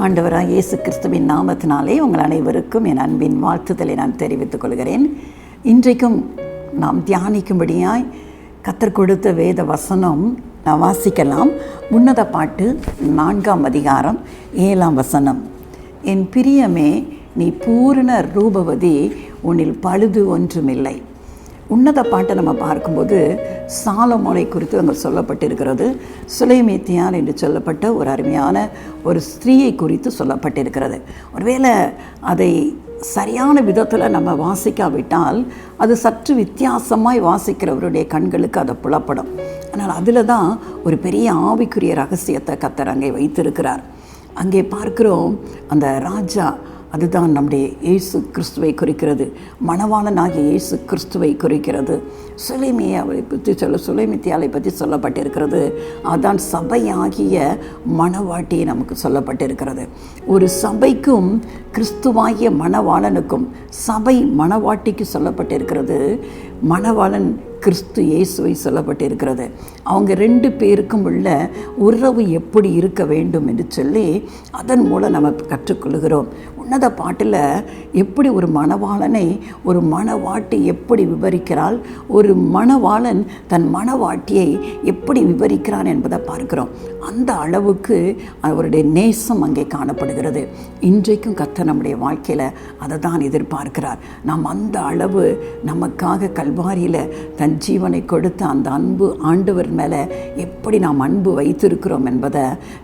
ஆண்டவராக இயேசு கிறிஸ்துவின் நாமத்தினாலே உங்கள் அனைவருக்கும் என் அன்பின் வாழ்த்துதலை நான் தெரிவித்துக் கொள்கிறேன். இன்றைக்கும் நாம் தியானிக்கும்படியாய் கர்த்தர் கொடுத்த வேத வசனம் நான் வாசிக்கலாம். உன்னத பாட்டு 4ஆம் அதிகாரம் 7ஆம் வசனம். என் பிரியமே, நீ பூரண ரூபவதி, உன்னில் பழுது ஒன்றுமில்லை. உன்னத பாட்டை நம்ம பார்க்கும்போது சாலமோனை குறித்து அங்கே சொல்லப்பட்டிருக்கிறது. சுலைமேத்தியாள் என்று சொல்லப்பட்ட ஒரு அருமையான ஒரு ஸ்திரீயை குறித்து சொல்லப்பட்டிருக்கிறது. ஒருவேளை அதை சரியான விதத்தில் நம்ம வாசிக்காவிட்டால் அது சற்று வித்தியாசமாய் வாசிக்கிறவருடைய கண்களுக்கு அதை புலப்படும். ஆனால் அதில் தான் ஒரு பெரிய ஆவிக்குரிய ரகசியத்தை கர்த்தர் அங்கே வைத்திருக்கிறார். அங்கே பார்க்கிறோம், அந்த ராஜா, அதுதான் நம்முடைய இயேசு கிறிஸ்துவை குறிக்கிறது. மணவாளனாகிய இயேசு கிறிஸ்துவை குறிக்கிறது. சுலைமித்தியாளை பற்றி சொல்லப்பட்டிருக்கிறது. அதான் சபையாகிய மணவாட்டியை நமக்கு சொல்லப்பட்டிருக்கிறது. ஒரு சபைக்கும் கிறிஸ்துவாகிய மணவாளனுக்கும் சபை மணவாட்டிக்கு சொல்லப்பட்டிருக்கிறது. மணவாளன் கிறிஸ்து இயேசுவை சொல்லப்பட்டிருக்கிறது. அவங்க 2 பேருக்கும் உள்ள உறவு எப்படி இருக்க வேண்டும் என்று சொல்லி அதன் மூலம் நம்ம கற்றுக்கொள்கிறோம். உன்னத பாட்டில் எப்படி ஒரு மணவாளனை ஒரு மணவாட்டி எப்படி விவரிக்கிறாள், ஒரு மணவாளன் தன் மணவாட்டியை எப்படி விவரிக்கிறான் என்பதை பார்க்கிறோம். அந்த அளவுக்கு அவருடைய நேசம் அங்கே காணப்படுகிறது. இன்றைக்கும் கர்த்தர் நம்முடைய வாழ்க்கையில் அதை தான் எதிர்பார்க்கிறார். நாம் அந்த அளவு நமக்காக கல்வாரியில் தன் ஜீவனை கொடுத்த அந்த அன்பு ஆண்டவர் மேலே எப்படி நாம் அன்பு வைத்திருக்கிறோம் என்பதை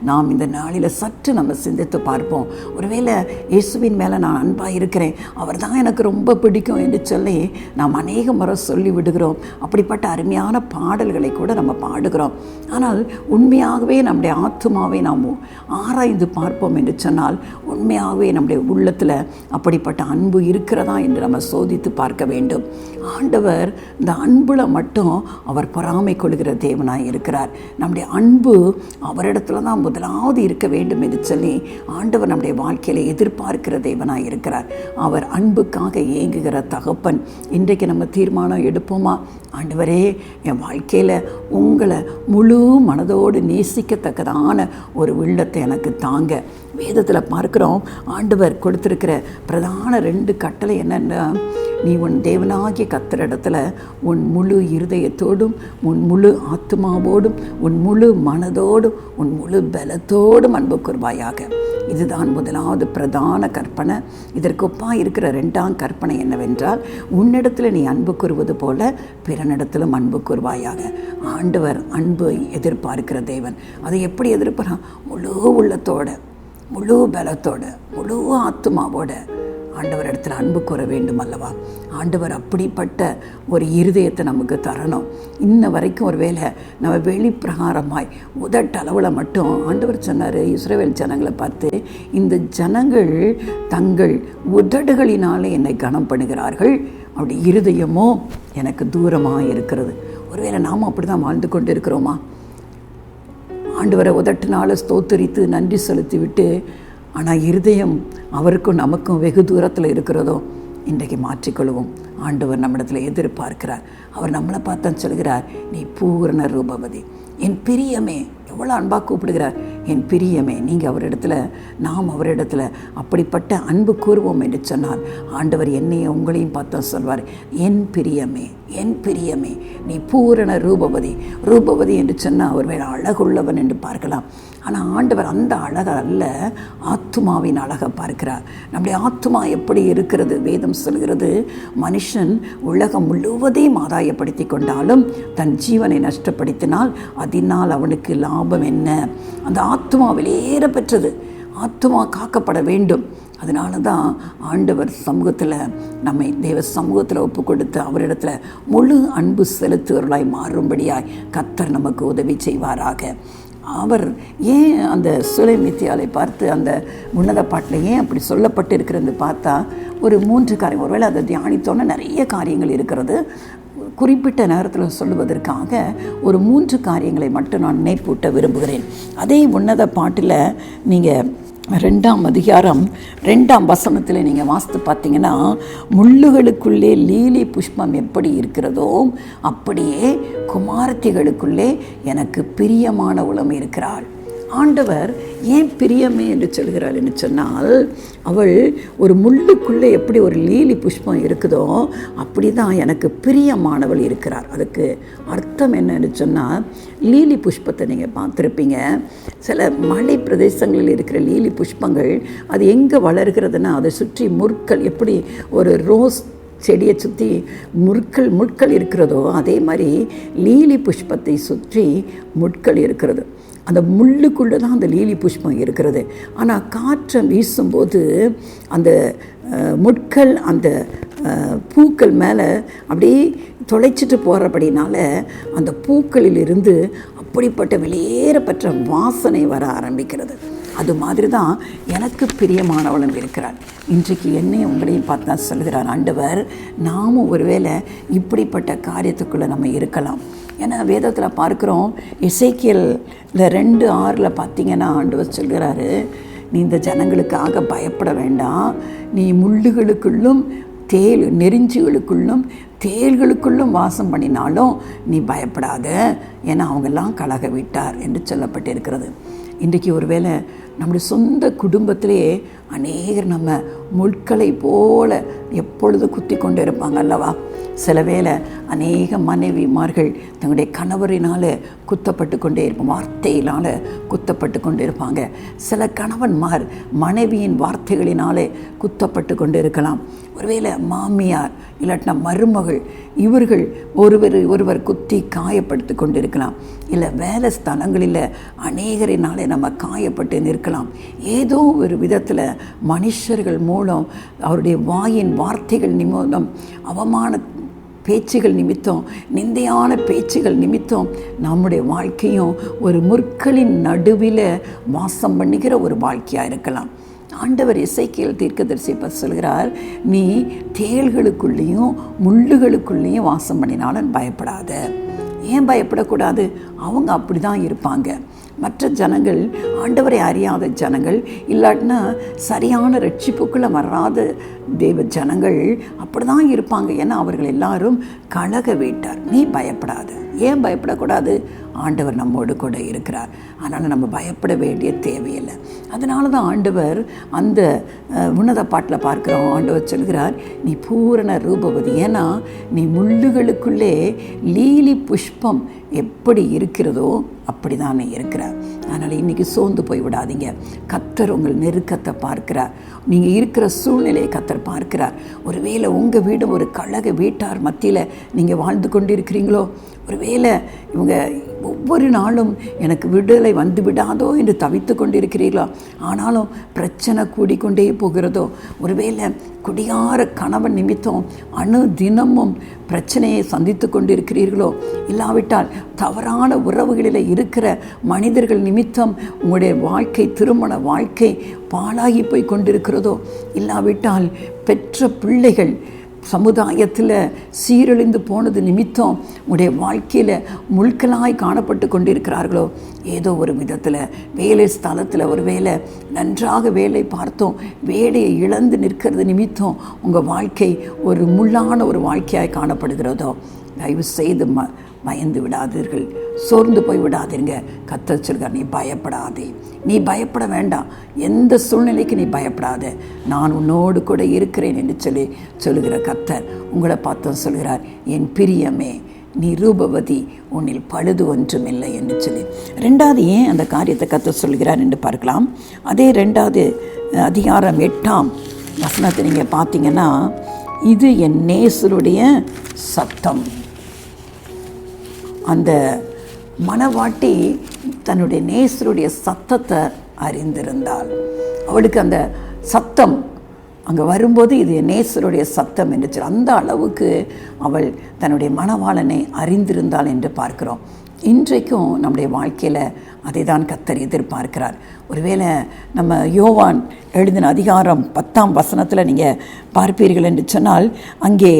நாம் இந்த நாளில் சற்று நம்ம சிந்தித்து பார்ப்போம். ஒருவேளை இயேசுவின் மேலே நான் அன்பாக இருக்கிறேன், அவர் தான் எனக்கு ரொம்ப பிடிக்கும் என்று சொல்லி நாம் அநேக முறை சொல்லி விடுகிறோம். அப்படிப்பட்ட அருமையான பாடல்களை கூட நம்ம பாடுகிறோம். ஆனால் உண்மையாகவே நம்முடைய ஆத்துமாவை நாம் ஆராய்ந்து பார்ப்போம் என்று சொன்னால் உண்மையாகவே நம்முடைய உள்ளத்தில் அப்படிப்பட்ட அன்பு இருக்கிறதா என்று நம்ம சோதித்து பார்க்க வேண்டும். ஆண்டவர் இந்த அன்புல மட்டும் அவர் பொறாமை கொள்கிற தேவனாய் இருக்கிறார். நம்முடைய அன்பு அவரிடத்துல தான் முதலாவது இருக்க வேண்டும் என்று சொல்லி ஆண்டவர் நம்முடைய வாழ்க்கையில எதிர்பார்க்கிற தேவனாய் இருக்கிறார். அவர் அன்புக்காக ஏங்குகிற தகப்பன். இன்றைக்கு நம்ம தீர்மானம் எடுப்போமா? ஆண்டவரே, என் வாழ்க்கையில் உங்களை முழு மனதோடு நேசிக்கத்தக்கதான ஒரு உள்ளத்தை எனக்கு தாங்க. வேதத்தில் பார்க்குறோம், ஆண்டவர் கொடுத்துருக்கிற பிரதான 2 கட்டளை என்னென்னா, நீ உன் தேவனாகிய கர்த்தரிடத்துல உன் முழு இருதயத்தோடும் உன் முழு ஆத்மாவோடும் உன் முழு மனதோடும் உன் முழு பலத்தோடும் அன்பு கூர்வாயாக. இதுதான் முதலாவது பிரதான கற்பனை. இதற்கு ஒப்பாக இருக்கிற 2ஆம் கற்பனை என்னவென்றால், உன்னிடத்தில் நீ அன்பு கூறுவது போல பிறனிடத்திலும் அன்பு கூர்வாயாக. ஆண்டவர் அன்பை எதிர்பார்க்கிற தேவன். அதை எப்படி எதிர்பார்க்கிறான்? முழு உள்ளத்தோட, முழு பலத்தோட, முழு ஆத்மாவோட ஆண்டவர் இடத்துல அன்பு கூற வேண்டும் அல்லவா? ஆண்டவர் அப்படிப்பட்ட ஒரு இருதயத்தை நமக்கு தரணும். இன்ன வரைக்கும் ஒரு வேளை நம்ம வெளிப்பிரகாரமாய் உதட்டளவில் மட்டும் ஆண்டவர் சொன்னார் இஸ்ரவேல் ஜனங்களை பார்த்து, இந்த ஜனங்கள் தங்கள் உதடுகளினாலே என்னை கனம் பண்ணுகிறார்கள், அப்படி இருதயமோ எனக்கு தூரமாக இருக்கிறது. ஒருவேளை நாம் அப்படி தான் வாழ்ந்து கொண்டு இருக்கிறோமா? ஆண்டவரை உதட்டினால ஸ்தோத்தரித்து நன்றி செலுத்தி விட்டு, ஆனால் இருதயம் அவருக்கும் நமக்கும் வெகு தூரத்தில் இருக்கிறதோ? இன்றைக்கு மாற்றிக்கொள்வோம். ஆண்டவர் நம்மிடத்தில் எதிர்பார்க்கிறார். அவர் நம்மளை பார்த்தா சொல்கிறார், நீ பூரண ரூபவதி. என் பிரியமே, எவ்வளோ அன்பாக கூப்பிடுகிறார், என் பிரியமே. நீங்கள் அவரிடத்துல, நாம் அவரிடத்துல அப்படிப்பட்ட அன்பு கூறுவோம் என்று சொன்னால் ஆண்டவர் என்னையும் உங்களையும் பார்த்தா சொல்வார், என் பிரியமே, என் பிரியமே, நீ பூரண ரூபவதி. ரூபவதி என்று சொன்னால் அவர் வேறு அழகுள்ளவன் என்று பார்க்கலாம். ஆனால் ஆண்டவர் அந்த அழகை அல்ல, ஆத்துமாவின் அழகை பார்க்கிறார். நம்முடைய ஆத்துமா எப்படி இருக்கிறது? வேதம் சொல்கிறது, மனுஷன் உலகம் முழுவதையும் ஆதாயப்படுத்தி கொண்டாலும் தன் ஜீவனை நஷ்டப்படுத்தினால் அதனால் அவனுக்கு லாபம் என்ன? அந்த ஆத்துமா வெளியேற பெற்றது. ஆத்துமா காக்கப்பட வேண்டும். அதனால தான் ஆண்டவர் சமூகத்தில், நம்மை தேவ சமூகத்தில் ஒப்பு கொடுத்து அவரிடத்தில் முழு அன்பு செலுத்துவர்களாய் மாறும்படியாய் கர்த்தர் நமக்கு உதவி செய்வாராக. அவர் ஏன் அந்த சுலைமித்தியாளை பார்த்து அந்த உன்னத பாட்டில் ஏன் அப்படி சொல்லப்பட்டிருக்கிறது பார்த்தா ஒரு 3 காரியம். ஒருவேளை அதை தியானித்தோன்னா நிறைய காரியங்கள் இருக்கிறது. குறிப்பிட்ட நேரத்தில் சொல்லுவதற்காக ஒரு 3 காரியங்களை மட்டும் நான் நினைப்பூட்ட விரும்புகிறேன். அதே உன்னத பாட்டில் நீங்கள் 2ஆம் அதிகாரம் 2ஆம் வசனத்தில் நீங்கள் வாசித்து பார்த்தீங்கன்னா, முள்ளுகளுக்குள்ளே லீலி புஷ்பம் எப்படி இருக்கிறதோ அப்படியே குமாரத்திகளுக்குள்ளே எனக்கு பிரியமான உளம் இருக்கிறாள். ஆண்டவர் ஏன் பிரியமே என்று சொல்கிறாள் என்று சொன்னால், அவள் ஒரு முள்ளுக்குள்ளே எப்படி ஒரு லீலி புஷ்பம் இருக்குதோ அப்படி தான் எனக்கு பிரியமானவள் இருக்கிறார். அதுக்கு அர்த்தம் என்னன்னு சொன்னால், லீலி புஷ்பத்தை நீங்கள் பார்த்துருப்பீங்க. சில மலை பிரதேசங்களில் இருக்கிற லீலி புஷ்பங்கள் அது எங்கே வளர்கிறதுனா, அதை சுற்றி முற்கள், எப்படி ஒரு ரோஸ் செடியை சுற்றி முட்கள் இருக்கிறதோ அதே மாதிரி லீலி புஷ்பத்தை சுற்றி முட்கள் இருக்கிறது. அந்த முள்ளுக்குள்ளே தான் அந்த லீலி புஷ்பம் இருக்கிறது. ஆனால் காற்றை வீசும்போது அந்த முட்கள் அந்த பூக்கள் மேலே அப்படியே தொலைச்சிட்டு போகிறபடினால அந்த பூக்களிலிருந்து அப்படிப்பட்ட வெளியேறப்பட்ட வாசனை வர ஆரம்பிக்கிறது. அது மாதிரி தான் எனக்கு பிரியமானவளும் இருக்கிறாள். இன்றைக்கு என்னையும் உங்களையும் பார்த்தா சொல்கிறார் ஆண்டவர், நாமும் ஒருவேளை இப்படிப்பட்ட காரியத்துக்குள்ளே நம்ம இருக்கலாம். ஏன்னா வேதத்தில் பார்க்குறோம், எசேக்கியேல் 2:6 பார்த்தீங்கன்னா ஆண்டவர் சொல்கிறாரு, நீ இந்த ஜனங்களுக்காக பயப்பட வேண்டாம், நீ முள்ளுகளுக்குள்ளும் நெறிஞ்சிகளுக்குள்ளும் தேள்களுக்குள்ளும் வாசம் பண்ணினாலும் நீ பயப்படாத, ஏன்னா அவங்கெல்லாம் கலக விட்டார் என்று சொல்லப்பட்டிருக்கிறது. இன்றைக்கு ஒருவேளை நம்முடைய சொந்த குடும்பத்திலே அநேகர் நம்ம முட்களை போல எப்பொழுது குத்தி கொண்டு இருப்பாங்க அல்லவா? சில வேளை அநேக மனைவிமார்கள் தங்களுடைய கணவரினால் குத்தப்பட்டு கொண்டே இருப்பாங்க, வார்த்தையினால் குத்தப்பட்டு கொண்டு இருப்பாங்க. சில கணவன்மார் மனைவியின் வார்த்தைகளினாலே குத்தப்பட்டு கொண்டு இருக்கலாம். ஒருவேளை மாமியார் இல்லாட்டினா மருமகள், இவர்கள் ஒருவர் குத்தி காயப்படுத்தி கொண்டு இருக்கலாம். இல்லை வேலை ஸ்தலங்களில் அநேகரினாலே நம்ம காயப்பட்டு நிற்கலாம். ஏதோ ஒரு விதத்தில் மனுஷர்கள் மூலம், அவருடைய வாயின் வார்த்தைகள் நிமித்தம், அவமான பேச்சுகள் நிமித்தம், நிந்தையான பேச்சுகள் நிமித்தம் நம்முடைய வாழ்க்கையும் ஒரு முற்களின் நடுவில் வாசம் பண்ணுகிற ஒரு வாழ்க்கையாக இருக்கலாம். ஆண்டவர் எசேக்கியேல் தீர்க்கதரிசி சொல்கிறார், நீ தேள்களுக்குள்ளேயும் முள்ளுகளுக்குள்ளேயும் வாசம் பண்ணினாலும் பயப்படாத. ஏன் பயப்படக்கூடாது? அவங்க அப்படி தான் இருப்பாங்க. மற்ற ஜனங்கள், ஆண்டவரை அறியாத ஜனங்கள், இல்லாட்டினா சரியான ரட்சிப்புக்குள்ளே வராத தேவ ஜனங்கள் அப்படி தான் இருப்பாங்க. ஏன்னா அவர்கள் எல்லாரும் கலக விட்டார். நீ பயப்படாத. ஏன் பயப்படக்கூடாது? ஆண்டவர் நம்மோடு கூட இருக்கிறார். அதனால் நம்ம பயப்பட வேண்டிய தேவையில்லை. அதனால தான் ஆண்டவர் அந்த உன்னத பாட்டில் பார்க்குறோம், ஆண்டவர் சொல்கிறார், நீ பூரண ரூபவதி. ஏன்னா நீ முள்ளுகளுக்குள்ளே லீலி புஷ்பம் எப்படி இருக்கிறதோ அப்படி தான் நீ இருக்கிறார். அதனால் இன்றைக்கி சோர்ந்து போய் விடாதீங்க. கர்த்தர் உங்கள் நெருக்கத்தை பார்க்கிறார். நீங்கள் இருக்கிற சூழ்நிலையை கர்த்தர் பார்க்கிறார். ஒருவேளை உங்கள் வீடு ஒரு கழக வீட்டார் மத்தியில் நீங்கள் வாழ்ந்து கொண்டு இருக்கிறீங்களோ, ஒருவேளை இவங்க ஒவ்வொரு நாளும் எனக்கு விடுதலை வந்து விடாதோ என்று தவித்து கொண்டு இருக்கிறீர்களோ, ஆனாலும் பிரச்சனை கூடிக்கொண்டே போகிறதோ, ஒருவேளை குடியார கணவன் நிமித்தம் தினமும் பிரச்சனையை சந்தித்து கொண்டு இருக்கிறீர்களோ, இல்லாவிட்டால் தவறான உறவுகளில் இருக்கிற மனிதர்கள் நிமித்தம் உங்களுடைய வாழ்க்கை, திருமண வாழ்க்கை பாழாகி போய் கொண்டிருக்கிறதோ, இல்லாவிட்டால் பெற்ற பிள்ளைகள் சமுதாயத்தில் சீரழிந்து போனது நிமித்தம் உடைய வாழ்க்கையில் முள்களாய் காணப்பட்டு கொண்டிருக்கிறார்களோ, ஏதோ ஒரு விதத்தில் வேலை ஸ்தலத்தில் ஒரு வேலை நன்றாக வேலை பார்த்தோம், வேலையை இழந்து நிற்கிறது நிமித்தம் உங்கள் வாழ்க்கை ஒரு முள்ளான ஒரு வாழ்க்கையாய் காணப்படுகிறதோ, தயவு செய்து பயந்து விடாதீர்கள், சோர்ந்து போய் விடாதீங்க. கர்த்தர் சொல்கிறார், நீ பயப்படாதே, நீ பயப்பட வேண்டாம், எந்த சூழ்நிலைக்கு நீ பயப்படாத, நான் உன்னோடு கூட இருக்கிறேன் என்று சொல்லுகிற கர்த்தர் உங்களை பார்த்து சொல்கிறார், என் பிரியமே நீ ரூபவதி, உன்னில் பழுது ஒன்றுமில்லை என்று சொல்லி. ரெண்டாவது ஏன் அந்த காரியத்தை கர்த்தர் சொல்கிறார் என்று பார்க்கலாம். அதே 2வது அதிகாரம் 8ஆம் வசனத்தை நீங்கள் பார்த்தீங்கன்னா, இது என் நேசருடைய சத்தம். அந்த மணவாட்டி தன்னுடைய நேசருடைய சத்தத்தை அறிந்திருந்தாள். அவளுக்கு அந்த சத்தம் அங்கே வரும்போது இது என் நேசருடைய சத்தம் என்று சொல்லி அந்த அளவுக்கு அவள் தன்னுடைய மணவாளனை அறிந்திருந்தாள் என்று பார்க்கிறோம். இன்றைக்கும் நம்முடைய வாழ்க்கையில் அதை தான் கர்த்தர் எதிர்பார்க்கிறார். ஒருவேளை நம்ம யோவான் எழுதின அதிகாரம் 10ஆம் வசனத்தில் நீங்கள் பார்ப்பீர்கள் என்று சொன்னால், அங்கே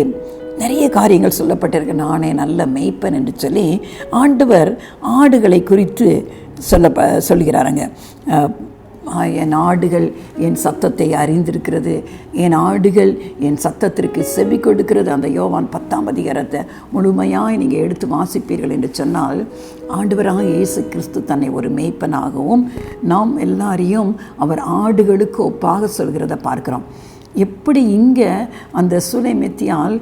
நிறைய காரியங்கள் சொல்லப்பட்டிருக்கு. நானே நல்ல மேய்ப்பன் என்று சொல்லி ஆண்டவர் ஆடுகளை குறித்து சொல்லுகிறாருங்க. என் ஆடுகள் என் சத்தத்தை அறிந்திருக்கிறது, என் ஆடுகள் என் சத்தத்திற்கு செவி கொடுக்கிறது. அந்த யோவான் 10ஆம் அதிகாரத்தை முழுமையாக நீங்கள் எடுத்து வாசிப்பீர்கள் என்று சொன்னால், ஆண்டவராக இயேசு கிறிஸ்து தன்னை ஒரு மேய்ப்பனாகவும் நாம் எல்லாரையும் அவர் ஆடுகளுக்கு ஒப்பாக சொல்கிறத பார்க்கிறோம். எப்படி இங்கே அந்த சுலைமெத்தியால்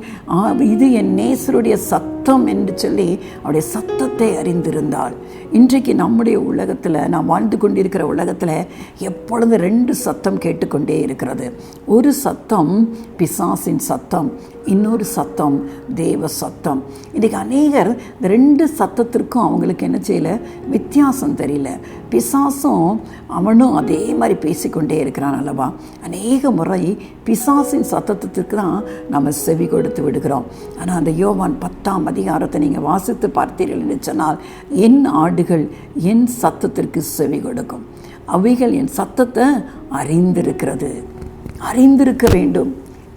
இது என் நேசருடைய சத்தம் என்று சொல்லி அவருடைய சத்தத்தை அறிந்திருந்தாள். இன்றைக்கு நம்முடைய உலகத்தில், நாம் வாழ்ந்து கொண்டிருக்கிற உலகத்தில் எப்பொழுது 2 சத்தம் கேட்டுக்கொண்டே இருக்கிறது. ஒரு சத்தம் பிசாசின் சத்தம், இன்னொரு சத்தம் தேவ சத்தம். இன்றைக்கி அநேகர் இந்த 2 சத்தத்திற்கும் அவங்களுக்கு என்ன செய்யலை, வித்தியாசம் தெரியல. பிசாசும் அவனும் அதே மாதிரி பேசிக்கொண்டே இருக்கிறான் அல்லவா. அநேக முறை பிசாசின் சத்தத்திற்கு தான் நம்ம செவி கொடுத்து விடுகிறோம். ஆனால் அந்த யோவான் 10ஆம் அதிகாரத்தை நீங்கள் வாசித்து பார்த்தீர்கள் என்று சொன்னால், என் ஆடுகள் என் சத்தத்திற்கு செவி கொடுக்கும், அவைகள் என் சத்தத்தை அறிந்திருக்க வேண்டும்.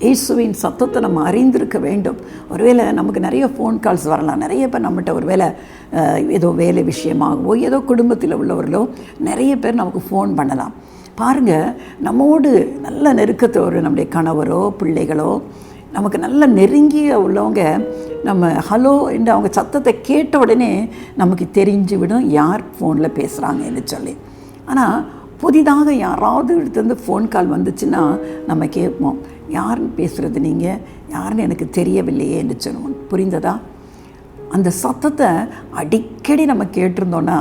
இயேசுவின் சத்தத்தை நம்ம அறிந்திருக்க வேண்டும். ஒருவேளை நமக்கு நிறைய ஃபோன் கால்ஸ் வரலாம். நிறைய பேர் நம்மகிட்ட ஒருவேளை ஏதோ வேலை விஷயமாகவோ ஏதோ குடும்பத்தில் உள்ளவர்களோ நிறைய பேர் நமக்கு ஃபோன் பண்ணலாம். பாருங்கள், நம்மோடு நல்ல நெருக்கத்தோடு நம்முடைய கணவரோ பிள்ளைகளோ நமக்கு நல்ல நெருங்கிய உள்ளவங்க நம்ம ஹலோ என்று அவங்க சத்தத்தை கேட்ட உடனே நமக்கு தெரிஞ்சு விடும் யார் ஃபோனில் பேசுகிறாங்கன்னு சொல்லி. ஆனால் புதிதாக யாராவது எடுத்து ஃபோன் கால் வந்துச்சுன்னா நம்ம கேட்போம், யாருன்னு பேசுகிறது, நீங்கள் யாருன்னு எனக்கு தெரியவில்லையே என்று சொல்லுவோம். புரிந்ததா? அந்த சத்தத்தை அடிக்கடி நம்ம கேட்டிருந்தோன்னா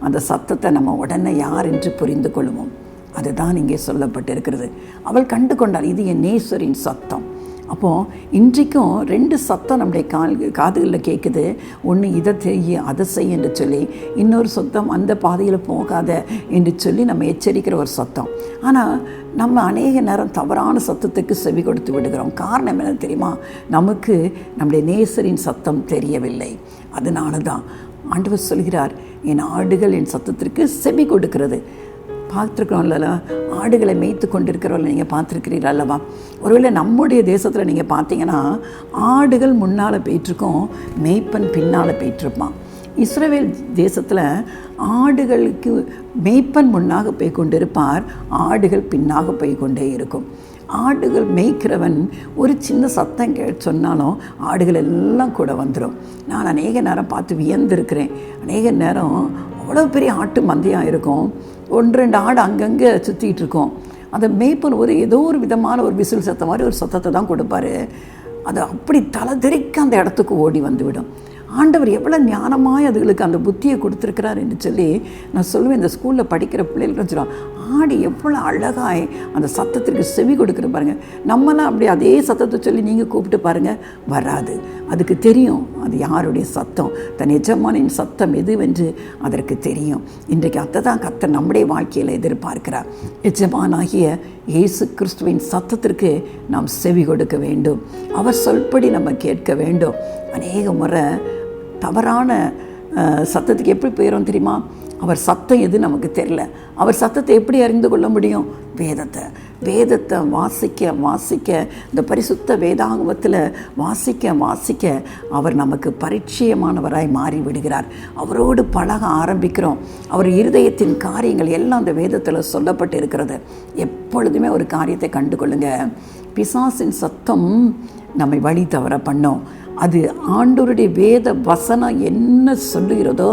அந்த சத்தத்தை நம்ம உடனே யார் என்று புரிந்து கொள்வோம். அதுதான் இங்கே சொல்லப்பட்டிருக்கிறது. அவள் கண்டு கொண்டாள், இது என் நேசரின் சத்தம். அப்போது இன்றைக்கும் 2 சத்தம் நம்முடைய காதுகளில் கேட்குது. ஒன்று இதை செய்ய அதை செய்ய என்று சொல்லி, இன்னொரு சத்தம் அந்த பாதையில் போகாத என்று சொல்லி நம்ம எச்சரிக்கிற ஒரு சத்தம். ஆனால் நம்ம அநேக நேரம் தவறான சத்தத்துக்கு செவி கொடுத்து விடுகிறோம். காரணம் என்ன தெரியுமா? நமக்கு நம்முடைய நேசரின் சத்தம் தெரியவில்லை. அதனால தான் ஆண்டவர் சொல்கிறார், என் ஆடுகள் என் சத்தத்திற்கு செவி கொடுக்கிறது. பார்த்துருக்குறோம்ல, ஆடுகளை மேய்த்து கொண்டிருக்கிறவங்கள நீங்கள் பார்த்துருக்கிறீர்கள் அல்லவா. ஒருவேளை நம்முடைய தேசத்தில் நீங்கள் பார்த்தீங்கன்னா ஆடுகள் முன்னால் போயிட்டுருக்கோம், மேய்ப்பன் பின்னால் போயிட்டுருப்பான். இஸ்ரவேல் தேசத்தில் ஆடுகளுக்கு மேய்ப்பன் முன்னாக போய் கொண்டிருப்பார், ஆடுகள் பின்னாக போய் கொண்டே இருக்கும். ஆடுகள் மேய்க்கிறவன் ஒரு சின்ன சத்தம் சொன்னாலும் ஆடுகள் எல்லாம் கூட வந்துடும். நான் அநேக நேரம் பார்த்து வியந்திருக்கிறேன். அநேக நேரம் அவ்வளோ பெரிய ஆட்டு மந்தையாக இருக்கும், 1-2 ஆடு அங்கங்கே சுற்றிக்கிட்டு இருக்கோம். அந்த மேய்ப்பன் ஏதோ ஒரு விதமான ஒரு விசில் சத்தம் மாதிரி ஒரு சத்தத்தை தான் கொடுப்பார். அது அப்படி தலை தெறிக்க அந்த இடத்துக்கு ஓடி வந்துவிடும். ஆண்டவர் எவ்வளோ ஞானமாய் அதுகளுக்கு அந்த புத்தியை கொடுத்துருக்கிறார் என்று சொல்லி நான் சொல்லுவேன். இந்த ஸ்கூலில் படிக்கிற பிள்ளைகளுக்கு சொல்லுவாங்க, ஆடு எவ்வளோ அழகாய் அந்த சத்தத்திற்கு செவி கொடுக்குற பாருங்கள். நம்மளாம் அப்படி அதே சத்தத்தை சொல்லி நீங்கள் கூப்பிட்டு பாருங்கள், வராது. அதுக்கு தெரியும் அது யாருடைய சத்தம், தன் எஜமானின் சத்தம் எதுவென்று அதற்கு தெரியும். இன்றைக்கு அதை தான் கர்த்தர் நம்முடைய வாழ்க்கையில் எதிர்பார்க்கிறார். எஜமானாகிய இயேசு கிறிஸ்துவின் சத்தத்திற்கு நாம் செவி கொடுக்க வேண்டும். அவர் சொல்படி நம்ம கேட்க வேண்டும். அநேக முறை தவறான சத்தத்துக்கு எப்படி போயிடும் தெரியுமா? அவர் சத்தம் எது நமக்கு தெரியல. அவர் சத்தத்தை எப்படி அறிந்து கொள்ள முடியும்? வேதத்தை வாசிக்க இந்த பரிசுத்த வேதாகமத்தில் வாசிக்க அவர் நமக்கு பரிச்சயமானவராய் மாறி விடுகிறார். அவரோடு பழக ஆரம்பிக்கிறோம். அவர் இருதயத்தின் காரியங்கள் எல்லாம் அந்த வேதத்தில் சொல்லப்பட்டு இருக்கிறது. எப்பொழுதுமே ஒரு காரியத்தை கண்டு கொள்ளுங்க, பிசாசின் சத்தம் நம்மை வழி தவற பண்ணோம். அது ஆண்டவருடைய வேத வசனம் என்ன சொல்லுகிறதோ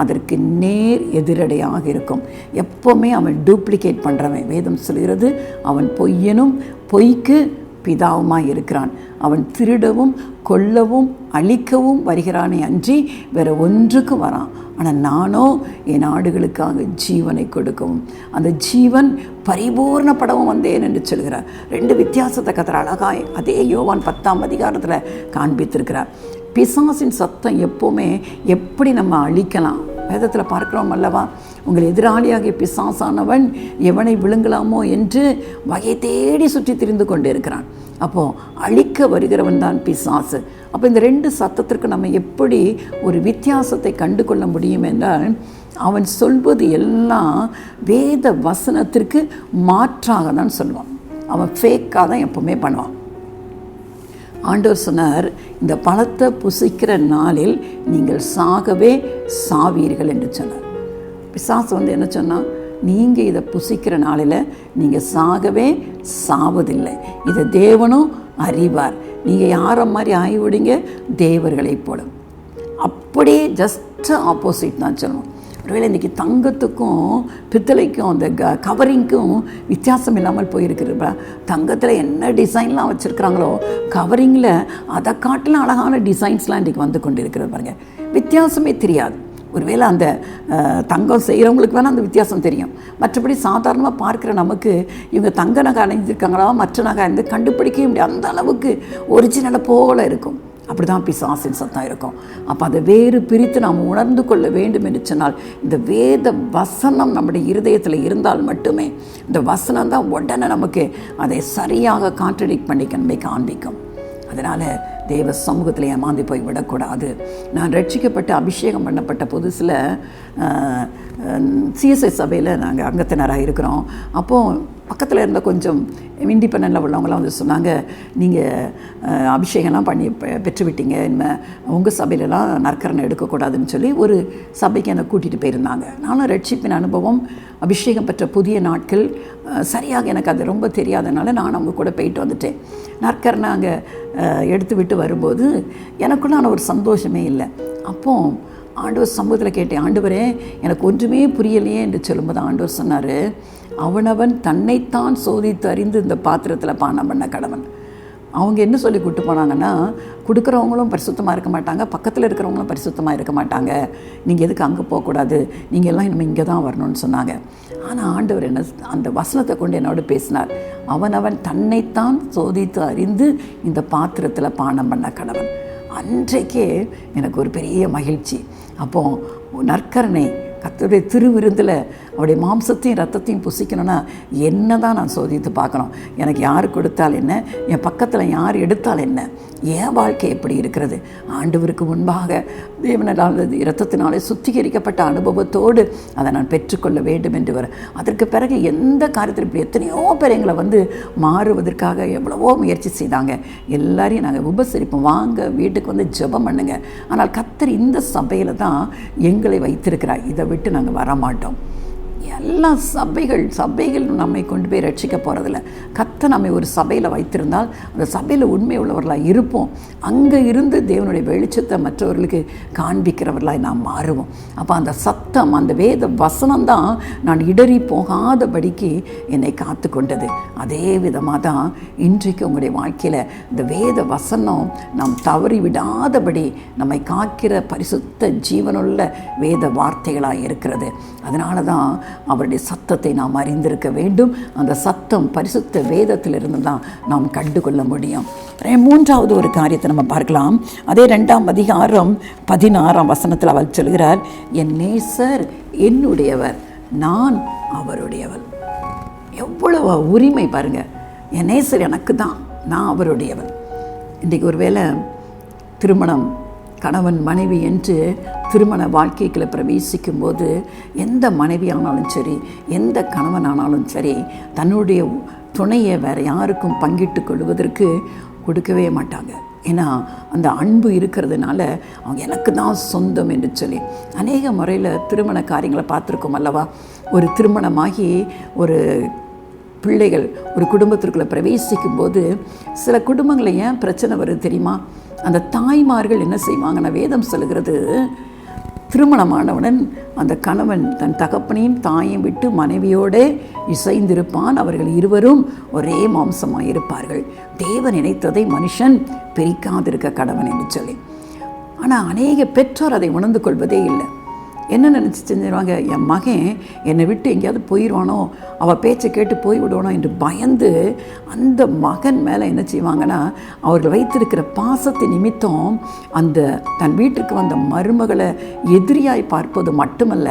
அதற்கு நேர் எதிரடையாக இருக்கும். எப்போவுமே அவன் டூப்ளிகேட் பண்ணுறவன். வேதம் சொல்கிறது, அவன் பொய்யனும் பொய்க்கு பிதாவுமாய் இருக்கிறான். அவன் திருடவும் கொல்லவும் அழிக்கவும் வருகிறானே அன்றி வேறு ஒன்றுக்கு வரான். ஆனால் நானோ என் ஆடுகளுக்காக ஜீவனை கொடுக்கவும் அந்த ஜீவன் பரிபூர்ணப்படவும் வந்தேன் என்று சொல்கிறார். 2 வித்தியாசத்தை கர்த்தர் அழகாய் அதே யோவான் 10ஆம் அதிகாரத்தில் காண்பித்திருக்கிறார். பிசாசின் சத்தம் எப்போவுமே எப்படி நம்ம அழிக்கலாம் வேதத்தில் பார்க்கிறோம் அல்லவா. உங்கள் எதிராளியாகிய பிசாசானவன் எவனை விழுங்கலாமோ என்று வகை தேடி சுற்றி திரிந்து கொண்டு இருக்கிறான். அப்போது அழிக்க வருகிறவன் தான் பிசாசு. அப்போ இந்த 2 சத்தத்திற்கு நம்ம எப்படி ஒரு வித்தியாசத்தை கண்டு கொள்ள முடியும் என்றால், அவன் சொல்வது எல்லாம் வேத வசனத்திற்கு மாற்றாக தான் சொல்லுவான். அவன் ஃபேக்காக தான் எப்பவுமே பண்ணுவான். ஆண்டவர் சொன்னார், இந்த பழத்தை புசிக்கிற நாளில் நீங்கள் சாகவே சாவீர்கள் என்று சொன்னார். பிசாசு என்ன சொன்னால், நீங்கள் இதை புசிக்கிற நாளில் நீங்கள் சாகவே சாவதில்லை. இதை தேவனும் அறிவார். நீங்கள் யாரை மாதிரி ஆகிவிடுங்க? தேவர்களைப் போல. அப்படியே ஜஸ்ட் ஆப்போசிட் தான் சொல்லணும். ஒருவேளை இன்றைக்கி தங்கத்துக்கும் பித்தளைக்கும் அந்த கவரிங்க்கும் வித்தியாசம் இல்லாமல் போயிருக்குறப்ப, தங்கத்தில் என்ன டிசைன்லாம் வச்சுருக்குறாங்களோ கவரிங்கில் அதை காட்டிலும் அழகான டிசைன்ஸ்லாம் இன்றைக்கி வந்து கொண்டு இருக்கிறது பாருங்கள். வித்தியாசமே தெரியாது. ஒருவேளை அந்த தங்கம் செய்கிறவங்களுக்கு வேணால் அந்த வித்தியாசம் தெரியும். மற்றபடி சாதாரணமாக பார்க்குற நமக்கு இவங்க தங்க நகை அணிஞ்சிருக்காங்களா மற்ற நகை அணிந்து கண்டுபிடிக்கவே முடியாது. அந்த அளவுக்கு ஒரிஜினலை போல் இருக்கும். அப்படி தான் பிசாசின் சத்தம் இருக்கும். அப்போ அதை வேறு பிரித்து நாம் உணர்ந்து கொள்ள வேண்டும் என்று சொன்னால் இந்த வேத வசனம் நம்முடைய இருதயத்தில் இருந்தால் மட்டுமே, இந்த வசனம் தான் உடனே நமக்கு அதை சரியாக கான்ட்ரடிக்ட் பண்ணி நம்மை காண்பிக்கும். அதனால் தேவ சமூகத்தில் ஏமாந்து போய் விடக்கூடாது. நான் ரட்சிக்கப்பட்டு அபிஷேகம் பண்ணப்பட்ட புதுசில் சிஎஸ்ஐ சபையில் நாங்கள் அங்கத்தினராக இருக்கிறோம். அப்போது பக்கத்தில் இருந்த கொஞ்சம் இண்டிபெண்டண்டில் உள்ளவங்களாம் வந்து சொன்னாங்க, நீங்கள் அபிஷேகம்லாம் பண்ணி பெற்றுவிட்டீங்க, இனிமேல் உங்கள் சபையிலலாம் நற்கரணை எடுக்கக்கூடாதுன்னு சொல்லி ஒரு சபைக்கு என்னை கூட்டிகிட்டு போயிருந்தாங்க. நானும் ரட்சிப்பின் அனுபவம், அபிஷேகம் பெற்ற புதிய நாட்கள் சரியாக எனக்கு அது ரொம்ப தெரியாதனால நான் அவங்க கூட போயிட்டு வந்துட்டேன். நற்கரணை அங்கே எடுத்து விட்டு வரும்போது எனக்குள்ளான ஒரு சந்தோஷமே இல்லை. அப்போது ஆண்டவர் சமூகத்தில் கேட்டேன், ஆண்டவரே எனக்கு ஒன்றுமே புரியலையே என்று சொல்லும்போது ஆண்டவர் சொன்னார், அவனவன் தன்னைத்தான் சோதித்து அறிந்து இந்த பாத்திரத்தில் பானம் பண்ண கடவன். அவங்க என்ன சொல்லி கூப்பிட்டு போனாங்கன்னா, கொடுக்குறவங்களும் பரிசுத்தமாக இருக்க மாட்டாங்க, பக்கத்தில் இருக்கிறவங்களும் பரிசுத்தமாக இருக்க மாட்டாங்க, நீங்கள் எதுக்கு அங்கே போகக்கூடாது, நீங்கள் எல்லாம் இனிமேல் இங்கே தான் வரணும்னு சொன்னாங்க. ஆனால் ஆண்டவர் என்ன அந்த வசனத்தை கொண்டு என்னோடு பேசினார், அவனவன் தன்னைத்தான் சோதித்து அறிந்து இந்த பாத்திரத்தில் பானம் பண்ண கடவன். அன்றைக்கே எனக்கு ஒரு பெரிய மகிழ்ச்சி. அப்போது நற்கரணை கர்த்தருடைய திருவிருந்தில் அவருடைய மாம்சத்தையும் ரத்தத்தையும் புசிக்கணும்னா என்ன தான் நான் சோதித்து பார்க்கணும். எனக்கு யார் கொடுத்தால் என்ன, என் பக்கத்தில் யார் எடுத்தால் என்ன, என் வாழ்க்கை எப்படி இருக்கிறது, ஆண்டவருக்கு முன்பாக தேவனால் இரத்தத்தினாலே சுத்திகரிக்கப்பட்ட அனுபவத்தோடு அதை நான் பெற்றுக்கொள்ள வேண்டும் என்று வர. அதற்கு பிறகு எந்த காரியத்தில் இப்படி எத்தனையோ பேர் எங்களை வந்து மாறுவதற்காக எவ்வளவோ முயற்சி செய்தாங்க. எல்லாரையும் நாங்கள் உபசரிப்போம், வாங்க வீட்டுக்கு வந்து ஜெபம் பண்ணுங்க. ஆனால் கர்த்தர் இந்த சபையில் தான் எங்களை வைத்திருக்கிறார். இதை விட்டு நாங்கள் வரமாட்டோம். எல்லா சபைகள் நம்மை கொண்டு போய் ரட்சிக்க போகிறதில்ல. கர்த்தர் நம்மை ஒரு சபையில் வைத்திருந்தால் அந்த சபையில் உண்மை உள்ளவர்களாக இருப்போம். அங்கே இருந்து தேவனுடைய வெளிச்சத்தை மற்றவர்களுக்கு காண்பிக்கிறவர்களாய் நாம் மாறுவோம். அப்போ அந்த சத்தம், அந்த வேத வசனம்தான் நான் இடறி போகாதபடிக்கு என்னை காத்து கொண்டது. அதே விதமாக தான் இன்றைக்கு உங்களுடைய வாழ்க்கையில் இந்த வேத வசனம் நாம் தவறி விடாதபடி நம்மை காக்கிற பரிசுத்த ஜீவனுள்ள வேத வார்த்தைகளாக இருக்கிறது. அதனால தான் அவருடைய சத்தத்தை நாம் அறிந்திருக்க வேண்டும். அந்த சத்தம் பரிசுத்த வேதத்திலிருந்து தான் நாம் கண்டுகொள்ள முடியும். மூன்றாவது ஒரு காரியத்தை நம்ம பார்க்கலாம். அதே 2ஆம் அதிகாரம் 16ஆம் வசனத்தில் அவர் சொல்கிறார், என் நேசர் என்னுடையவர், நான் அவருடையவர். எவ்வளவு உரிமை பாருங்க. என் நேசர் எனக்கு தான், நான் அவருடையவர். இன்றைக்கு ஒருவேளை திருமணம் கணவன் மனைவி என்று திருமண வாழ்க்கைக்குள்ளே பிரவேசிக்கும் போது எந்த மனைவியானாலும் சரி, எந்த கணவனானாலும் சரி, தன்னுடைய துணையை வேறு யாருக்கும் பங்கிட்டு கொள்வதற்கு கொடுக்கவே மாட்டாங்க. ஏன்னா அந்த அன்பு இருக்கிறதுனால அவங்க எனக்கு தான் சொந்தம் என்று சொல்லி. அநேக முறையில் திருமண காரியங்களை பார்த்துருக்கோம் அல்லவா. ஒரு திருமணமாகி ஒரு பிள்ளைகள் ஒரு குடும்பத்திற்குள்ளே பிரவேசிக்கும் போது சில குடும்பங்களில் ஏன் பிரச்சனை வருது தெரியுமா? அந்த தாய்மார்கள் என்ன செய்வாங்கன்னா, வேதம் சொல்லுகிறது, திருமணமானவுடன் அந்த கணவன் தன் தகப்பனையும் தாயையும் விட்டு மனைவியோடு இசைந்திருப்பான், அவர்கள் இருவரும் ஒரே மாம்சமாக இருப்பார்கள், தேவன் நினைத்ததை மனுஷன் பிரிக்காதிருக்க கடவன் என்று சொல்லி. ஆனால் அநேக பெற்றோர் அதை உணர்ந்து கொள்வதே இல்லை. என்ன நினச்சி செஞ்சிருவாங்க, என் மகன் என்னை விட்டு எங்கேயாவது போயிடுவானோ, அவள் பேச்சை கேட்டு போய்விடுவானோ என்று பயந்து அந்த மகன் மேலே என்ன செய்வாங்கன்னா, அவர்கள் வைத்திருக்கிற பாசத்தை நிமித்தம் அந்த தன் வீட்டுக்கு வந்த மருமகளை எதிரியாய் பார்ப்பது மட்டுமல்ல,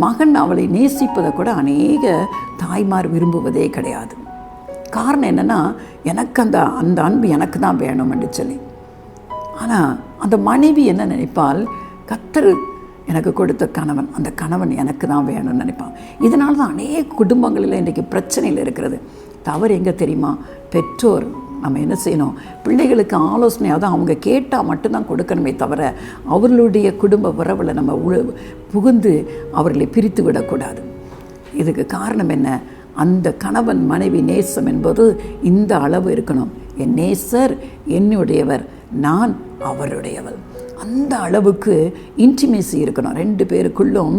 மகன் அவளை நேசிப்பதை கூட அநேக தாய்மார் விரும்புவதே கிடையாது. காரணம் என்னென்னா, எனக்கு அந்த அன்பு எனக்கு தான் வேணும் என்று சொல்லி. ஆனால் அந்த மனைவி என்ன நினைப்பால், கர்த்தர் எனக்கு கொடுத்த கணவன், அந்த கணவன் எனக்கு தான் வேணும்னு நினைப்பான். இதனால தான் அநேக குடும்பங்களில் இன்றைக்கு பிரச்சனையில் இருக்கிறது. தவறு எங்கே தெரியுமா? பெற்றோர் நம்ம என்ன செய்யணும், பிள்ளைகளுக்கு ஆலோசனையாக தான் அவங்க கேட்டால் மட்டும்தான் கொடுக்கணுமே தவிர அவர்களுடைய குடும்ப உறவில் நம்ம புகுந்து அவர்களை பிரித்து விடக்கூடாது. இதுக்கு காரணம் என்ன? அந்த கணவன் மனைவி நேசம் என்பது இந்த அளவு இருக்கணும். என் நேசர் என்னுடையவர், நான் அவருடையவள். அந்த அளவுக்கு இன்டிமேசி இருக்கணும். 2 பேருக்குள்ளும்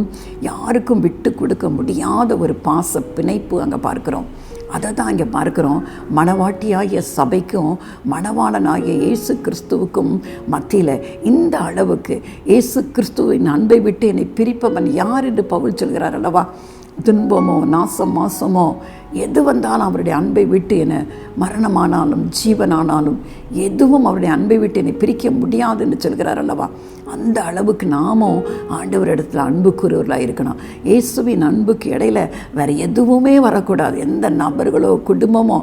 யாருக்கும் விட்டு கொடுக்க முடியாத ஒரு பாச பிணைப்பு அங்கே பார்க்குறோம். அதை தான் இங்கே பார்க்குறோம். மணவாட்டியாகிய சபைக்கும் மணவாளனாகிய இயேசு கிறிஸ்துவுக்கும் மத்தியில் இந்த அளவுக்கு இயேசு கிறிஸ்துவின் அன்பை விட்டு என்னை பிரிப்பவன் யார் என்று பவுல் சொல்கிறார் அல்லவா? துன்பமோ நாசம் மாசமோ எது வந்தாலும் அவருடைய அன்பை விட்டு என்னை, மரணமானாலும் ஜீவனானாலும் எதுவும் அவருடைய அன்பை விட்டு என்னை பிரிக்க முடியாது என்று சொல்கிறார் அல்லவா? அந்த அளவுக்கு நாமும் ஆண்டவர் இடத்துல அன்புக்குரியவர்களாக இருக்கணும். இயேசுவின் அன்புக்கு இடையில வேறு எதுவுமே வரக்கூடாது. எந்த நபர்களோ குடும்பமோ,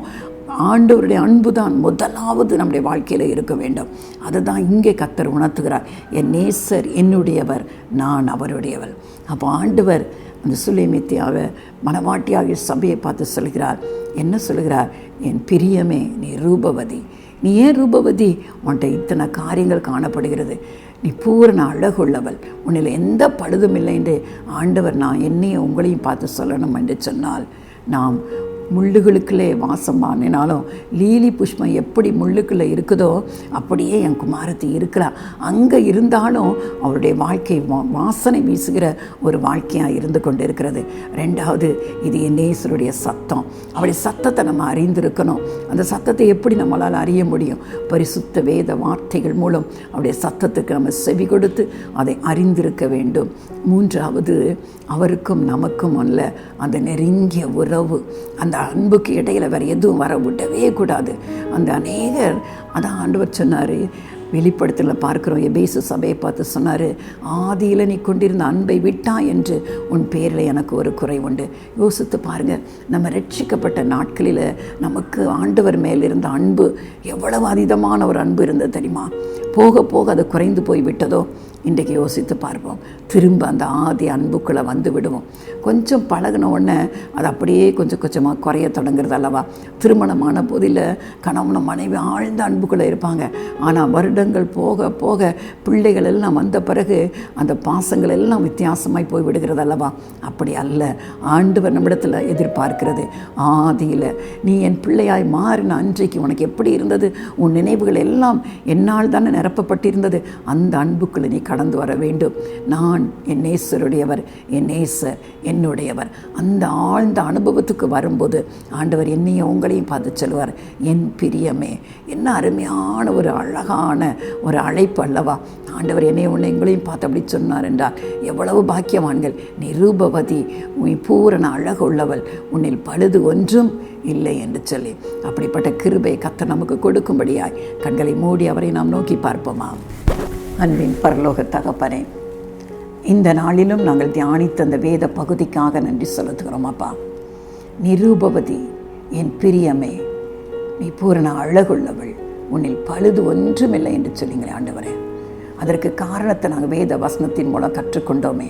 ஆண்டவருடைய அன்பு தான் முதலாவது நம்முடைய வாழ்க்கையில் இருக்க வேண்டும். அதுதான் இங்கே கர்த்தர் உணர்த்துகிறார். என் நேசர் என்னுடையவர், நான் அவருடையவள். அப்போ ஆண்டவர் அந்த சுலேமித்தியாவை மணவாட்டியாகிய சபையை பார்த்து சொல்கிறார். என்ன சொல்கிறார்? என் பிரியமே, நீ ரூபவதி. நீ ஏன் ரூபவதி? உன்கிட்ட இத்தனை காரியங்கள் காணப்படுகிறது. நீ பூரண அழகுள்ளவள், உன்னில் எந்த பழுதும் இல்லை என்று ஆண்டவர் நான் என்னையும் உங்களையும் பார்த்து சொல்லணும் என்று சொன்னால், நாம் முள்ளுகளுக்குள்ளே வாசம் பண்ணினாலும் லீலி புஷ்பம் எப்படி முள்ளுக்குள்ளே இருக்குதோ அப்படியே என் குமாரத்தி இருக்கிறார். அங்கே இருந்தாலும் அவருடைய வாழ்க்கை வாசனை வீசுகிற ஒரு வாழ்க்கையாக இருந்து கொண்டு இருக்கிறது. 2வது, இது என் நேசருடைய சத்தம். அவருடைய சத்தத்தை நம்ம அறிந்திருக்கணும். அந்த சத்தத்தை எப்படி நம்மளால் அறிய முடியும்? பரிசுத்த வேத வார்த்தைகள் மூலம் அவருடைய சத்தத்துக்கு நம்ம செவி கொடுத்து அதை அறிந்திருக்க வேண்டும். 3வது, அவருக்கும் நமக்கும் அல்ல அந்த நெருங்கிய உறவு, அந்த அன்புக்கு இடையில் வேறு எதுவும் வர விடவே கூடாது. அந்த அநேகர் அதான் ஆண்டவர் சொன்னார். வெளிப்படுத்தல பார்க்குறோம். எபேசு சபையை பார்த்து சொன்னார், ஆதியில் நீ கொண்டிருந்த அன்பை விட்டா என்று உன் பேரில் எனக்கு ஒரு குறை உண்டு. யோசித்து பாருங்கள், நம்ம ரட்சிக்கப்பட்ட நாட்களில் நமக்கு ஆண்டவர் மேல் இருந்த அன்பு எவ்வளவு அதீதமான ஒரு அன்பு இருந்தது தெரியுமா? போக போக அது குறைந்து போய் விட்டதோ? இன்றைக்கு யோசித்து பார்ப்போம். திரும்ப அந்த ஆதி அன்புக்குள்ளே வந்து விடுவோம். கொஞ்சம் பழகின உடனே அது அப்படியே கொஞ்சம் கொஞ்சமாக குறைய தொடங்குறது அல்லவா? திருமணமான போதில் கணவன் மனைவி ஆழ்ந்த அன்புக்குள்ளே இருப்பாங்க. ஆனால் வருடங்கள் போக போக பிள்ளைகள் எல்லாம் வந்த பிறகு அந்த பாசங்கள் எல்லாம் வித்தியாசமாய் போய் விடுகிறது அல்லவா? அப்படி அல்ல. ஆண்டவர் நம்மிடத்தில் எதிர்பார்க்கிறது, ஆதியில் நீ என் பிள்ளையாய் மாறின அன்றைக்கு உனக்கு எப்படி இருந்தது? உன் நினைவுகள் எல்லாம் என்னால் தானே நிரப்பப்பட்டிருந்தது. அந்த அன்புக்குள்ளே நீ கடந்து வர வேண்டும். நான் என் நேசருடையவர், என் நேசர் என்னுடையவர். அந்த ஆழ்ந்த அனுபவத்துக்கு வரும்போது ஆண்டவர் என்னையும் உங்களையும் பார்த்து சொல்லுவார், என் பிரியமே. என்ன அருமையான ஒரு அழகான ஒரு அழைப்பு அல்லவா? ஆண்டவர் என்னையும் உங்களையும் பார்த்து அப்படி சொன்னார் என்றால் எவ்வளவு பாக்கியவான்கள். நீ ரூபவதி, உன் பூரண அழகு உள்ளவள், உன்னில் பழுது ஒன்றும் இல்லை என்று சொல்லி அப்படிப்பட்ட கிருபை கர்த்தர் நமக்கு கொடுக்கும்படியாய் கண்களை மூடி அவரை நாம் நோக்கி பார்ப்போமா? அன்பின் பரலோக தகப்பனே, இந்த நாளிலும் நாங்கள் தியானித்த அந்த வேத பகுதிக்காக நன்றி செலுத்துகிறோம் அப்பா. நிரூபவதி, என் பிரியமே, நீ பூரண அழகுள்ளவள், உன்னில் பழுது ஒன்றுமில்லை என்று சொல்லிங்களே ஆண்டவரே. அதற்கு காரணத்தை நாங்கள் வேத வசனத்தின் மூலம் கற்றுக்கொண்டோமே.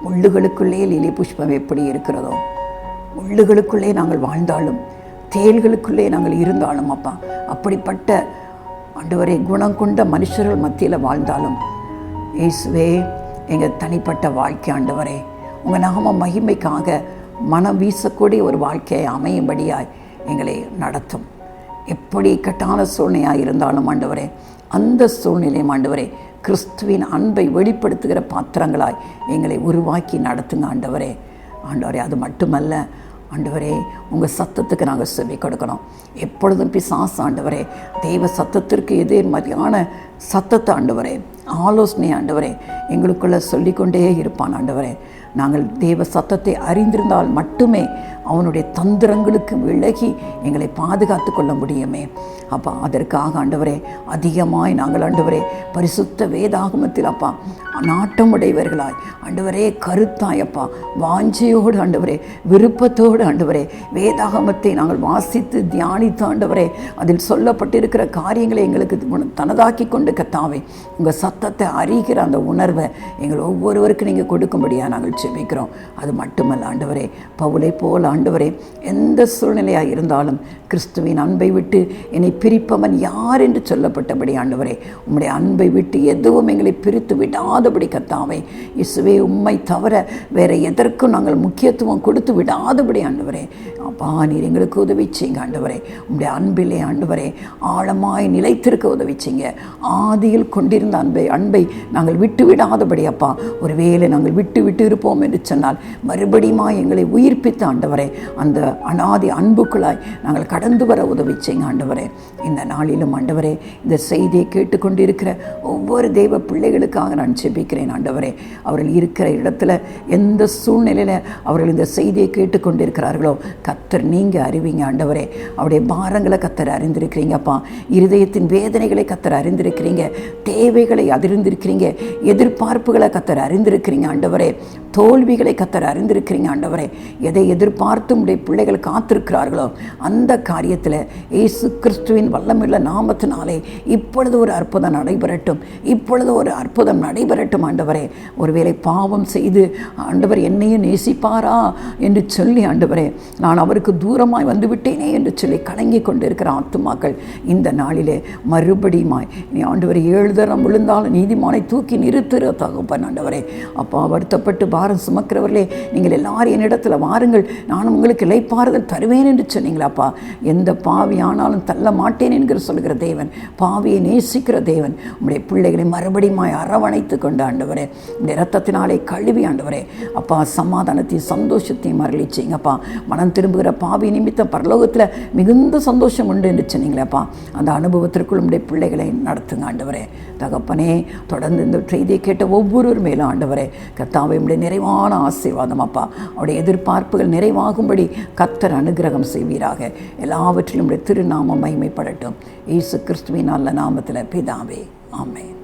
முள்ளுகளுக்குள்ளே லிலி புஷ்பம் எப்படி இருக்கிறதோ, முள்ளுகளுக்குள்ளே நாங்கள் வாழ்ந்தாலும் தேள்களுக்குள்ளே நாங்கள் இருந்தாலும் அப்பா, அப்படிப்பட்ட ஆண்டவரே குணம் கொண்ட மனுஷர்கள் மத்தியில் வாழ்ந்தாலும் இயேசுவே, எங்கள் தனிப்பட்ட வாழ்க்கை ஆண்டவரே உங்கள் நாம மகிமைக்காக மனம் வீசக்கூடிய ஒரு வாழ்க்கையை அமையும்படியாய் எங்களை நடத்தும். எப்படி இக்கட்டான சூழ்நிலையாக இருந்தாலும் ஆண்டவரே, அந்த சூழ்நிலையும் ஆண்டவரே கிறிஸ்துவின் அன்பை வெளிப்படுத்துகிற பாத்திரங்களாய் எங்களை உருவாக்கி நடத்துங்க ஆண்டவரே. ஆண்டவரே, அது மட்டுமல்ல ஆண்டவரே, உங்கள் சத்தத்துக்கு நாங்கள் செவி கொடுக்கணும். எப்பொழுதும் பிசாசு ஆண்டவரே தெய்வ சத்தத்திற்கு எதிர்மறையான சத்தத்தை ஆண்டவரே, ஆலோசனை ஆண்டவரே எங்களுக்குள்ளே சொல்லிக்கொண்டே இருப்பான் ஆண்டவரே. நாங்கள் தேவ சத்தத்தை அறிந்திருந்தால் மட்டுமே அவனுடைய தந்திரங்களுக்கு விலகி எங்களை பாதுகாத்து கொள்ள முடியுமே அப்பா. அதற்காக ஆண்டவரே அதிகமாய் நாங்கள் ஆண்டவரே பரிசுத்த வேதாகமத்தில் அப்பா நாட்டமுடையவர்களாய் ஆண்டவரே, கருத்தாய் அப்பா, வாஞ்சையோடு ஆண்டவரே, விருப்பத்தோடு ஆண்டவரே வேதாகமத்தை நாங்கள் வாசித்து தியானித்து ஆண்டவரே அதில் சொல்லப்பட்டிருக்கிற காரியங்களை எங்களுக்கு தனதாக்கி கொண்டு கத்தாவே உங்கள் சத்தத்தை அறிகிற அந்த உணர்வை எங்கள் ஒவ்வொருவருக்கும் நீங்கள் கொடுக்கும்படியாக நாங்கள் செபிக்கிறோம். அது மட்டுமல்ல ஆண்டவரே, பவுலை போல் ஆண்டவரே, எந்த சூழ்நிலையாக இருந்தாலும் கிறிஸ்துவின் அன்பை விட்டு என்னை பிரிப்பவன் யார் என்று சொல்லப்பட்டபடி ஆண்டவரே, உம்முடைய அன்பை விட்டு எதுவும் எங்களை பிரித்து விடாதபடி கர்த்தாவே, இயேசுவே, உம்மை தவிர வேறு எதற்கும் நாங்கள் முக்கியத்துவம் கொடுத்து விடாதபடி ஆண்டவரே, அப்பா நீர் எங்களுக்கு உதவி செய்யுங்க ஆண்டவரே. உம்முடைய அன்பிலே ஆண்டவரே ஆழமாய் நிலைத்திருக்க உதவி செய்யுங்க. ஆதியில் கொண்டிருந்த அன்பை நாங்கள் விட்டு விடாதபடி அப்பா, ஒருவேளை நாங்கள் விட்டு இருப்போம் என்று சொன்னால் மறுபடியும் எங்களை உயிர்ப்பித்த ஆண்டவரே, அந்த அனாதி அன்புக்குள்ளாய் நாங்கள் கடந்து வர உதவி செய்யுங்க ஆண்டவரே. இந்த நாளிலும் ஆண்டவரே, இந்த செய்தியை கேட்டுக்கொண்டிருக்கிற ஒவ்வொரு தெய்வ பிள்ளைகளுக்காக நான் ஜெபிக்கிறேன் ஆண்டவரே. அவர்கள் இருக்கிற இடத்துல எந்த சூழ்நிலையில் அவர்கள் இந்த செய்தியை கேட்டுக்கொண்டிருக்கிறார்களோ கர்த்தர் நீங்கள் அறிவிங்க ஆண்டவரே. அவருடைய பாரங்களை கர்த்தர் அறிந்திருக்கிறீங்கப்பா, இருதயத்தின் வேதனைகளை கர்த்தர் அறிந்திருக்கிறீங்க, தேவைகளை அறிந்திருக்கிறீங்க, எதிர்பார்ப்புகளை கர்த்தர் அறிந்திருக்கிறீங்க ஆண்டவரே, தோல்விகளை கர்த்தர் அறிந்திருக்கிறீங்க ஆண்டவரே. எதை எதிர்பார்த்து உடைய பிள்ளைகள் காத்திருக்கிறார்களோ அந்த காரியத்தில் இயேசு கிறிஸ்துவின் வல்லமையுள்ள நாமத்தினாலே இப்பொழுது ஒரு அற்புதம் நடைபெறட்டும், இப்பொழுது ஒரு அற்புதம் நடைபெறட்டும் ஆண்டவரே. ஒருவேளை பாவம் செய்து ஆண்டவர் என்னையும் நேசிப்பாரா என்று சொல்லி ஆண்டவரே, நான் அவருக்கு தூரமாய் வந்து விட்டேனே என்று சொல்லி கலங்கி கொண்டிருக்கிற ஆத்துமாக்கள் இந்த நாளிலே மறுபடியுமாய் நீ ஆண்டவரை 7 தரம் விழுந்தாலும் நீதிமானை தூக்கி நிறுத்துகிற தகப்பன் ஆண்டவரே. அப்பா, வருத்தப்பட்டு பாரம் சுமக்கிறவர்களே, நீங்கள் எல்லாரும் என்னிடத்தில் வாருங்கள், நான் உங்களுக்கு இளைப்பாறுதல் தருவேன் என்று சொன்னீங்களாப்பா. எந்த பாவி ஆனாலும் தள்ள மாட்டேன் என்கிற சொல்கிற தேவன், பாவியை நேசிக்கிற தேவன், உங்களுடைய பிள்ளைகளை மறுபடியுமாய் அரவணைத்து கொண்டு ஆண்டவரே, உங்களுடைய இரத்தத்தினாலே கழுவி ஆண்டவரே அப்பா, சமாதானத்தையும் சந்தோஷத்தையும் அருளி செய்யுங்கப்பா. மனம் திரும்புகிற பாவி நிமித்தம் பரலோகத்தில் மிகுந்த சந்தோஷம் உண்டு என்று சொன்னீங்களேப்பா. அந்த அனுபவத்திற்குள் உடைய பிள்ளைகளை நடத்துங்க ஆண்டவரே. தகப்பனே, தொடர்ந்து இந்த செய்தியை கேட்ட ஒவ்வொருவர் மேலும் ஆண்டவரே கர்த்தாவே, உடைய நிறைவான ஆசீர்வாதம் அப்பா, அவருடைய எதிர்பார்ப்புகள் நிறைவாகும்படி கர்த்தர் அனுகிரகம் செய்வீராக. எல்லாவற்றிலும் உடைய திருநாமம் மகிமைப்படட்டும். இயேசு கிறிஸ்துவின் நல்ல நாமத்தில் பிதாவே, ஆமென்.